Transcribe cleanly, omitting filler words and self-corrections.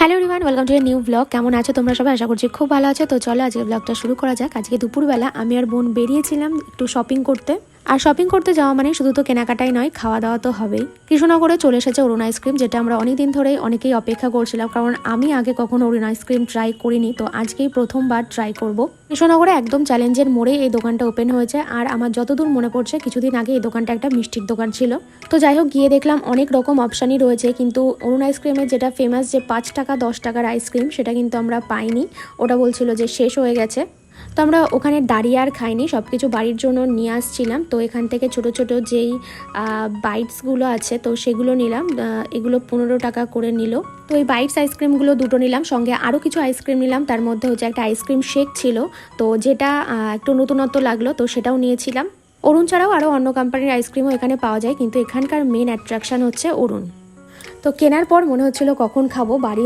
Hello everyone, welcome to a new blog. কেমন আছো তোমরা সবাই? আশা করছি খুব ভালো আছো। তো চলো আজকে ব্লগটা শুরু করা যাক। আজকে দুপুরবেলা আমি আর বোন বেরিয়েছিলাম একটু শপিং করতে। আর শপিং করতে যাওয়া মানে শুধু তো কেনাকাটাই নয়, খাওয়া দাওয়া তো হবেই। কৃষ্ণনগরে চলে এসেছে অরুণ আইসক্রিম, যেটা আমরা অনেকদিন ধরেই অনেকেই অপেক্ষা করছিলাম, কারণ আমি আগে কখনো অরুণ আইসক্রিম ট্রাই করিনি, তো আজকেই প্রথমবার ট্রাই করব। কৃষ্ণনগরে একদম চ্যালেঞ্জের মোড়ে এই দোকানটা ওপেন হয়েছে। আর আমার যতদূর মনে পড়ছে কিছুদিন আগে এই দোকানটা একটা মিষ্টির দোকান ছিল। তো যাই হোক, গিয়ে দেখলাম অনেক রকম অপশানই রয়েছে, কিন্তু অরুণ আইসক্রিমের যেটা ফেমাস যে 5 টাকা 10 টাকার আইসক্রিম, সেটা কিন্তু আমরা পাইনি। ওটা বলছিল যে শেষ হয়ে গেছে। তো আমরা ওখানে দাঁড়িয়ে আর খাইনি, সব কিছু বাড়ির জন্য নিয়ে আসছিলাম। তো এখান থেকে ছোট ছোট যেই বাইটসগুলো আছে তো সেগুলো নিলাম। এগুলো 15 টাকা করে নিল। তো এই বাইটস আইসক্রিমগুলো দুটো নিলাম, সঙ্গে আরও কিছু আইসক্রিম নিলাম। তার মধ্যে হচ্ছে একটা আইসক্রিম শেক ছিল, তো যেটা একটু নতুনত্ব লাগলো, তো সেটাও নিয়েছিলাম। অরুণ ছাড়াও আরও অন্য কোম্পানির আইসক্রিমও এখানে পাওয়া যায়, কিন্তু এখানকার মেন অ্যাট্রাকশান হচ্ছে অরুণ। তো কেনার পর মনে হচ্ছিল কখন খাবো। বাড়ি